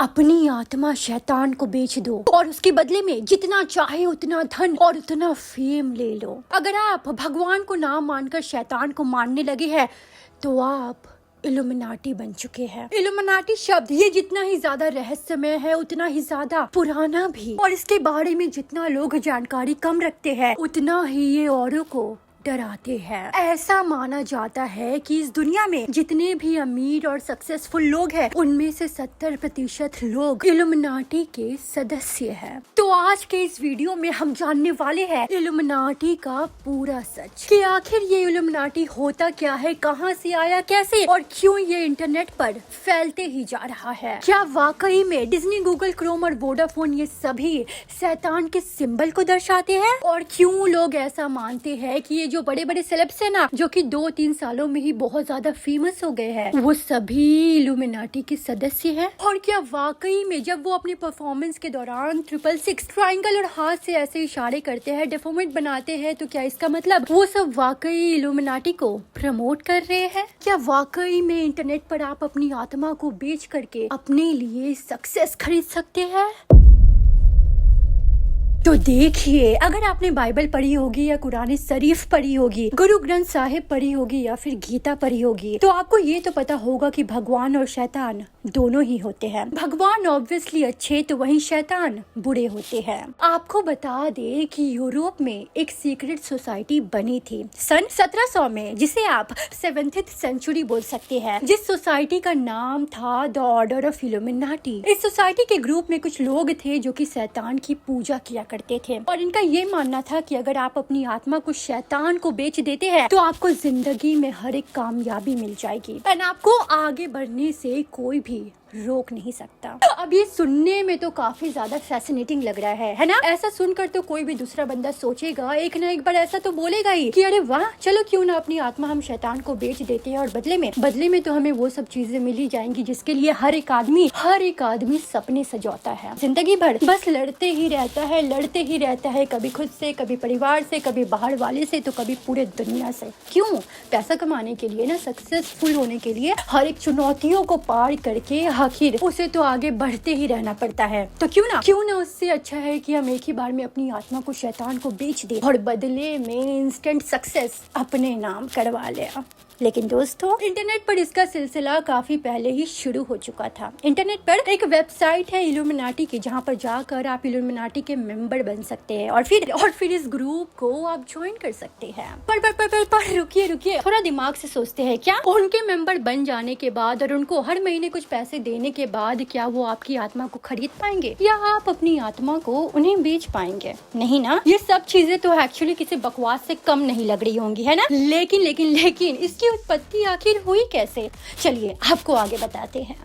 अपनी आत्मा शैतान को बेच दो और उसके बदले में जितना चाहे उतना धन और उतना फेम ले लो। अगर आप भगवान को ना मानकर शैतान को मानने लगे हैं तो आप इल्यूमिनाटी बन चुके हैं। इल्यूमिनाटी शब्द ये जितना ही ज्यादा रहस्यमय है उतना ही ज्यादा पुराना भी, और इसके बारे में जितना लोग जानकारी कम रखते हैं उतना ही ये औरों को डराते हैं। ऐसा माना जाता है कि इस दुनिया में जितने भी अमीर और सक्सेसफुल लोग हैं उनमें से 70% लोग इल्यूमिनाटी के सदस्य हैं। तो आज के इस वीडियो में हम जानने वाले हैं इल्यूमिनाटी का पूरा सच कि आखिर ये इल्यूमिनाटी होता क्या है, कहां से आया, कैसे और क्यों ये इंटरनेट पर फैलते ही जा रहा है। क्या वाकई में डिज्नी, गूगल क्रोम और वोडाफोन ये सभी शैतान के सिंबल को दर्शाते हैं, और क्यों लोग ऐसा मानते हैं कि ये जो बड़े बड़े सेलेब्स है ना, जो कि 2-3 सालों में ही बहुत ज्यादा फेमस हो गए हैं, वो सभी इल्यूमिनाटी के सदस्य हैं। और क्या वाकई में जब वो अपनी परफॉर्मेंस के दौरान 666 ट्रायंगल और हाथ से ऐसे इशारे करते हैं, डेफोमेट बनाते हैं, तो क्या इसका मतलब वो सब वाकई इल्यूमिनाटी को प्रमोट कर रहे हैं? क्या वाकई में इंटरनेट पर आप अपनी आत्मा को बेच करके अपने लिए सक्सेस खरीद सकते हैं? तो देखिए, अगर आपने बाइबल पढ़ी होगी या कुरान शरीफ पढ़ी होगी, गुरु ग्रंथ साहिब पढ़ी होगी या फिर गीता पढ़ी होगी, तो आपको ये तो पता होगा कि भगवान और शैतान दोनों ही होते हैं। भगवान ऑब्वियसली अच्छे तो वहीं शैतान बुरे होते हैं। आपको बता दे कि यूरोप में एक सीक्रेट सोसाइटी बनी थी सन 1700 में, जिसे आप 7th सेंचुरी बोल सकते हैं, जिस सोसाइटी का नाम था द ऑर्डर ऑफ इल्यूमिनाटी। इस सोसाइटी के ग्रुप में कुछ लोग थे जो कि शैतान की पूजा किया करते थे, और इनका ये मानना था कि अगर आप अपनी आत्मा को शैतान को बेच देते हैं तो आपको जिंदगी में हर एक कामयाबी मिल जाएगी और आपको आगे बढ़ने से कोई भी रोक नहीं सकता। अब ये सुनने में तो काफी ज्यादा फैसिनेटिंग लग रहा है ना? ऐसा सुनकर तो कोई भी दूसरा बंदा सोचेगा, एक ना एक बार ऐसा तो बोलेगा ही कि अरे वाह, चलो क्यों ना अपनी आत्मा हम शैतान को बेच देते हैं और बदले में तो हमें वो सब चीजें मिल ही जाएंगी जिसके लिए हर एक आदमी सपने सजौता है। जिंदगी भर बस लड़ते ही रहता है, कभी खुद से, कभी परिवार से, कभी बाहर वाले से, तो कभी पूरे दुनिया से। क्यों? पैसा कमाने के लिए ना, सक्सेसफुल होने के लिए हर एक चुनौतियों को पार करके आखिर उसे तो आगे बढ़ते ही रहना पड़ता है। तो क्यों ना उससे अच्छा है कि हम एक ही बार में अपनी आत्मा को शैतान को बेच दें और बदले में इंस्टेंट सक्सेस अपने नाम करवा ले। लेकिन दोस्तों, इंटरनेट पर इसका सिलसिला काफी पहले ही शुरू हो चुका था। इंटरनेट पर एक वेबसाइट है इल्यूमिनाटी की, जहां पर जाकर आप इल्यूमिनाटी के मेंबर बन सकते हैं और फिर इस ग्रुप को आप ज्वाइन कर सकते हैं। पर रुकिए, थोड़ा दिमाग से सोचते हैं। क्या उनके मेंबर बन जाने के बाद और उनको हर महीने कुछ पैसे देने के बाद क्या वो आपकी आत्मा को खरीद पाएंगे, या आप अपनी आत्मा को उन्हें बेच पाएंगे? नहीं ना। ये सब चीजें तो एक्चुअली किसी बकवास से कम नहीं लग रही होंगी, है ना? लेकिन इसकी उत्पत्ति आखिर हुई कैसे, चलिए आपको आगे बताते हैं।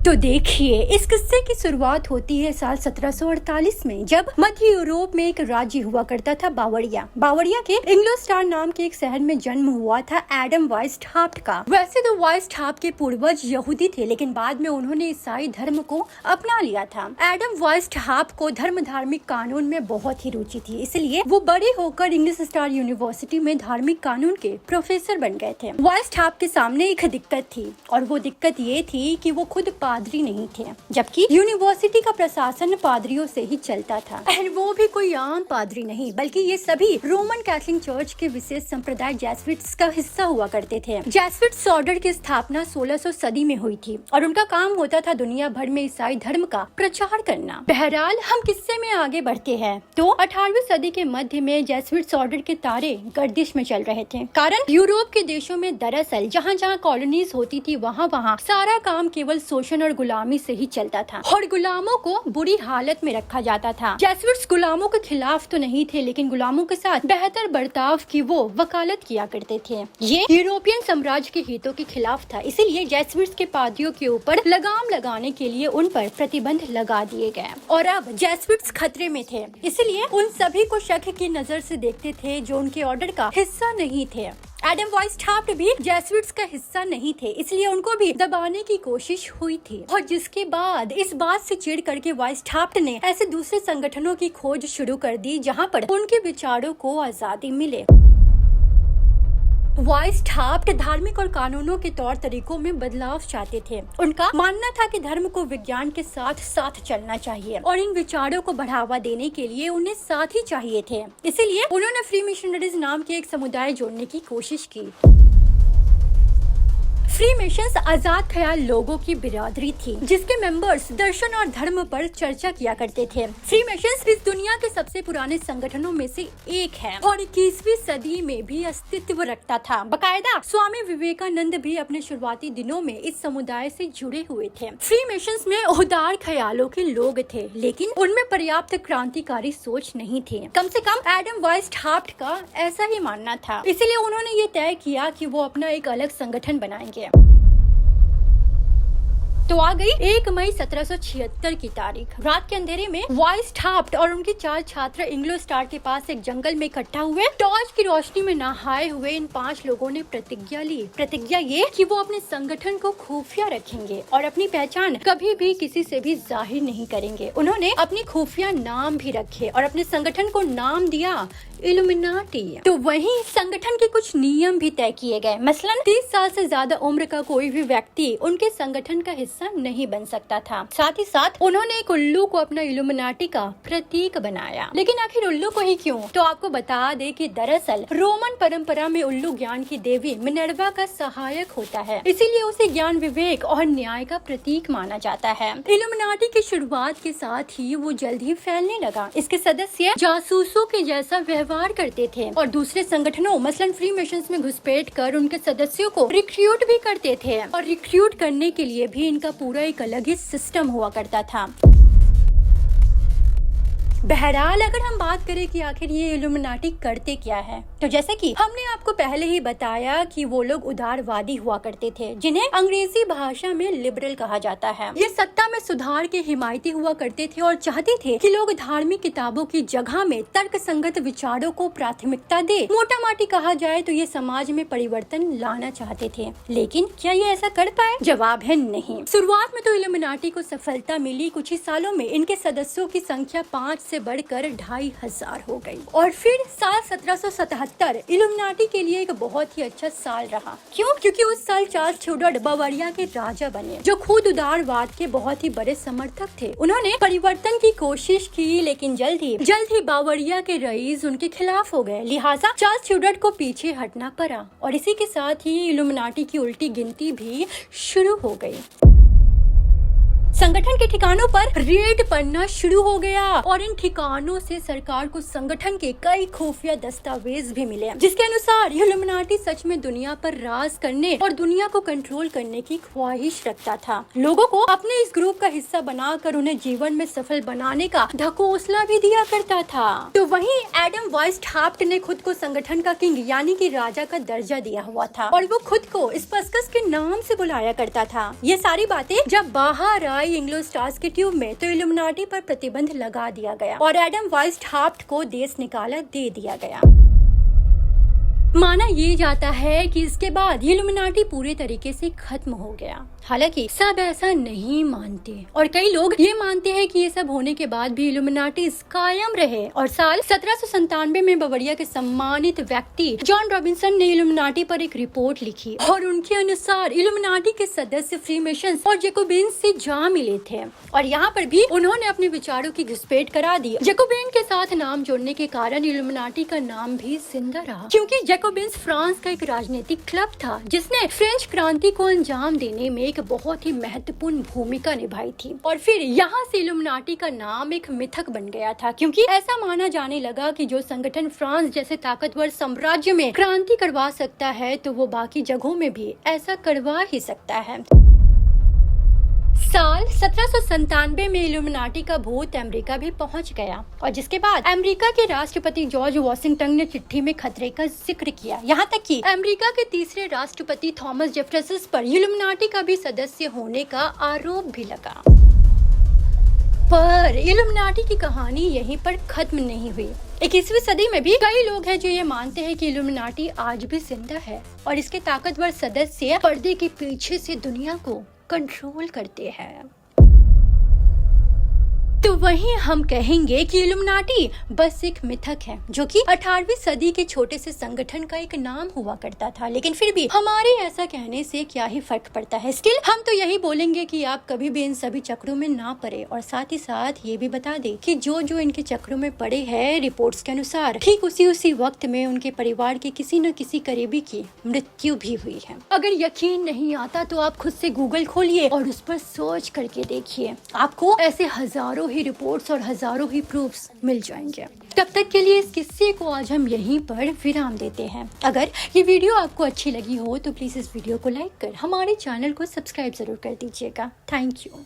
तो देखिए, इस किस्से की शुरुआत होती है साल 1748 में, जब मध्य यूरोप में एक राज्य हुआ करता था बावरिया के इंग्लोस्टार नाम के एक शहर में जन्म हुआ था एडम वाइसटहाफ्ट का। वैसे तो वाइसटहाफ्ट के पूर्वज यहूदी थे, लेकिन बाद में उन्होंने ईसाई धर्म को अपना लिया था। एडम वाइसटहाफ्ट को धार्मिक कानून में बहुत ही रुचि थी, इसलिए वो बड़े होकर इंग्लिश स्टार यूनिवर्सिटी में धार्मिक कानून के प्रोफेसर बन गए थे। वाइसटहाफ्ट के सामने एक दिक्कत थी, और वो दिक्कत ये थी कि वो खुद पादरी नहीं थे, जबकि यूनिवर्सिटी का प्रशासन पादरियों से ही चलता था। एंड वो भी कोई आम पादरी नहीं, बल्कि ये सभी रोमन कैथोलिक चर्च के विशेष संप्रदाय जेसुइट्स का हिस्सा हुआ करते थे। जेसुइट्स ऑर्डर की स्थापना 1600 सदी में हुई थी, और उनका काम होता था दुनिया भर में ईसाई धर्म का प्रचार करना। बहरहाल, हम किस्से में आगे बढ़ते हैं तो 18वीं सदी के मध्य में जेसुइट्स ऑर्डर के तारे गर्दिश में चल रहे थे, कारण यूरोप के देशों में दरअसल जहाँ कॉलोनीज होती थी वहाँ सारा काम केवल शोषण और गुलामी से ही चलता था, और गुलामों को बुरी हालत में रखा जाता था। जेसुइट्स गुलामों के खिलाफ तो नहीं थे, लेकिन गुलामों के साथ बेहतर बर्ताव की वो वकालत किया करते थे। ये यूरोपियन साम्राज्य के हितों के खिलाफ था, इसीलिए जेसुइट्स के पादरियों के ऊपर लगाम लगाने के लिए उन पर प्रतिबंध लगा दिए गए। और अब जेसुइट्स खतरे में थे, इसलिए उन सभी को शक की नजर से देखते थे जो उनके ऑर्डर का हिस्सा नहीं थे। एडम वाइसटहाफ्ट भी जेसुइट्स का हिस्सा नहीं थे, इसलिए उनको भी दबाने की कोशिश हुई थी, और जिसके बाद इस बात से चिढ़ करके वाइसटहाफ्ट ने ऐसे दूसरे संगठनों की खोज शुरू कर दी जहां पर उनके विचारों को आजादी मिले। वाइसथाप्ट धार्मिक और कानूनों के तौर तरीकों में बदलाव चाहते थे। उनका मानना था कि धर्म को विज्ञान के साथ साथ चलना चाहिए और इन विचारों को बढ़ावा देने के लिए उन्हें साथी चाहिए थे। इसीलिए उन्होंने फ्री मिशनरीज नाम के एक समुदाय जोड़ने की कोशिश की। फ्रीमेशंस आजाद ख्याल लोगों की बिरादरी थी जिसके मेंबर्स दर्शन और धर्म पर चर्चा किया करते थे। फ्रीमेशंस इस दुनिया के सबसे पुराने संगठनों में से एक है और 21वीं सदी में भी अस्तित्व रखता था। बकायदा स्वामी विवेकानंद भी अपने शुरुआती दिनों में इस समुदाय से जुड़े हुए थे। फ्रीमेशंस में उदार ख्यालों के लोग थे, लेकिन उनमें पर्याप्त क्रांतिकारी सोच नहीं थी। कम से कम एडम वाइसथाप्ट का ऐसा ही मानना था। इसीलिए उन्होंने ये तय किया कि वो अपना एक अलग संगठन बनाएंगे। तो आ गई 1 मई 1776 की तारीख। रात के अंधेरे में वाइसथाप्ट और उनके 4 छात्र इंग्लोस्टार के पास एक जंगल में इकट्ठा हुए। टॉर्च की रोशनी में नहाए हुए इन 5 लोगों ने प्रतिज्ञा ली। प्रतिज्ञा ये कि वो अपने संगठन को खुफिया रखेंगे और अपनी पहचान कभी भी किसी से भी जाहिर नहीं करेंगे। उन्होंने अपनी खुफिया नाम भी रखे और अपने संगठन को नाम दिया इल्यूमिनाटी। तो वहीं संगठन के कुछ नियम भी तय किए गए। मसलन 30 साल से ज्यादा उम्र का कोई भी व्यक्ति उनके संगठन का हिस्सा नहीं बन सकता था। साथ ही साथ उन्होंने एक उल्लू को अपना इल्यूमिनाटी का प्रतीक बनाया। लेकिन आखिर उल्लू को ही क्यों? तो आपको बता दे कि दरअसल रोमन परंपरा में उल्लू ज्ञान की देवी मिनर्वा का सहायक होता है, इसीलिए उसे ज्ञान, विवेक और न्याय का प्रतीक माना जाता है। इल्यूमिनाटी की शुरुआत के साथ ही वो जल्द ही फैलने लगा। इसके सदस्य जासूसों के जैसा व्यवहार करते थे और दूसरे संगठनों मसलन फ्रीमेशंस में घुसपैठ कर उनके सदस्यों को रिक्रूट भी करते थे और रिक्रूट करने के लिए भी इनका पूरा एक अलग ही सिस्टम हुआ करता था। बहरहाल अगर हम बात करें कि आखिर ये इल्यूमिनाटी करते क्या है, तो जैसे कि हमने आपको पहले ही बताया कि वो लोग उदारवादी हुआ करते थे जिन्हें अंग्रेजी भाषा में लिबरल कहा जाता है। ये सत्ता में सुधार के हिमायती हुआ करते थे और चाहते थे कि लोग धार्मिक किताबों की जगह में तर्क संगत विचारों को प्राथमिकता दे। मोटा माटी कहा जाए तो ये समाज में परिवर्तन लाना चाहते थे। लेकिन क्या ये ऐसा कर पाए? जवाब है नहीं। शुरुआत में तो इल्यूमिनाटी को सफलता मिली। कुछ ही सालों में इनके सदस्यों की संख्या 5 से बढ़कर 2500 हो गई और फिर साल 1777 इल्यूमिनाटी के लिए एक बहुत ही अच्छा साल रहा। क्यों? क्योंकि उस साल चार्ल्स ट्यूडर बावरिया के राजा बने, जो खुद उदारवाद के बहुत ही बड़े समर्थक थे। उन्होंने परिवर्तन की कोशिश की, लेकिन जल्द ही बावरिया के रईस उनके खिलाफ हो गए। लिहाजा चार्ल्स ट्यूडर को पीछे हटना पड़ा और इसी के साथ ही इल्यूमिनाटी की उल्टी गिनती भी शुरू हो गई। संगठन के ठिकानों पर रेड पड़ना शुरू हो गया और इन ठिकानों से सरकार को संगठन के कई खुफिया दस्तावेज भी मिले, जिसके अनुसार इल्यूमिनाटी सच में दुनिया पर राज करने और दुनिया को कंट्रोल करने की ख्वाहिश रखता था। लोगों को अपने इस ग्रुप का हिस्सा बनाकर उन्हें जीवन में सफल बनाने का ढकोसला भी दिया करता था। तो वहीं एडम वाइसथाप्ट ने खुद को संगठन का किंग यानी कि राजा का दर्जा दिया हुआ था और वो खुद को स्पस्कस के नाम से बुलाया करता था। ये सारी बातें जब बाहर आई इंग्लोस्टार्स के ट्यूब में, तो इल्यूमिनाटी पर प्रतिबंध लगा दिया गया और एडम वाइसथाप्ट को देश निकाला दे दिया गया। माना ये जाता है कि इसके बाद इल्यूमिनाटी पूरे तरीके से खत्म हो गया। हालांकि सब ऐसा नहीं मानते और कई लोग ये मानते हैं कि ये सब होने के बाद भी इल्यूमिनाटी कायम रहे और साल 1797 में बावरिया के सम्मानित व्यक्ति जॉन रॉबिन्सन ने इल्यूमिनाटी पर एक रिपोर्ट लिखी और उनके अनुसार इल्यूमिनाटी के सदस्य फ्रीमेशंस और जैकोबिन्स से जा मिले थे और यहाँ पर भी उन्होंने अपने विचारों की घुसपैठ करा दी। जैकोबिन के साथ नाम जोड़ने के कारण इल्यूमिनाटी का नाम भी जिंदा रहा, क्योंकि जैकोबिन्स फ्रांस का एक राजनीतिक क्लब था जिसने फ्रेंच क्रांति को अंजाम देने में एक बहुत ही महत्वपूर्ण भूमिका निभाई थी। और फिर यहाँ से इल्यूमिनाटी का नाम एक मिथक बन गया था, क्योंकि ऐसा माना जाने लगा कि जो संगठन फ्रांस जैसे ताकतवर साम्राज्य में क्रांति करवा सकता है तो वो बाकी जगहों में भी ऐसा करवा ही सकता है। साल 1797 में इल्यूमिनाटी का भूत अमेरिका भी पहुंच गया और जिसके बाद अमेरिका के राष्ट्रपति जॉर्ज वॉशिंगटन ने चिट्ठी में खतरे का जिक्र किया। यहाँ तक कि अमेरिका के तीसरे राष्ट्रपति थॉमस जेफरसन पर इल्यूमिनाटी का भी सदस्य होने का आरोप भी लगा। पर इल्यूमिनाटी की कहानी यहीं पर खत्म नहीं हुई। 21वीं सदी में भी कई लोग हैं जो ये मानते हैं कि इल्यूमिनाटी आज भी जिंदा है और इसके ताकतवर सदस्य पर्दे के पीछे से दुनिया को कंट्रोल करते हैं। तो वहीं हम कहेंगे कि इल्यूमिनाटी बस एक मिथक है जो कि 18वीं सदी के छोटे से संगठन का एक नाम हुआ करता था। लेकिन फिर भी हमारे ऐसा कहने से क्या ही फर्क पड़ता है। स्टिल हम तो यही बोलेंगे कि आप कभी भी इन सभी चक्रों में ना पड़े, और साथ ही साथ ये भी बता दे कि जो जो इनके चक्रों में पड़े हैं, रिपोर्ट्स के अनुसार ठीक उसी वक्त में उनके परिवार के किसी न किसी करीबी की मृत्यु भी हुई है। अगर यकीन नहीं आता तो आप खुद से गूगल खोलिए और उस पर सर्च करके देखिए, आपको ऐसे हजारों ही रिपोर्ट्स और हजारों ही प्रूफ्स मिल जाएंगे। तब तक के लिए इस किस्से को आज हम यहीं पर विराम देते हैं। अगर ये वीडियो आपको अच्छी लगी हो तो प्लीज इस वीडियो को लाइक कर हमारे चैनल को सब्सक्राइब जरूर कर दीजिएगा। Thank you.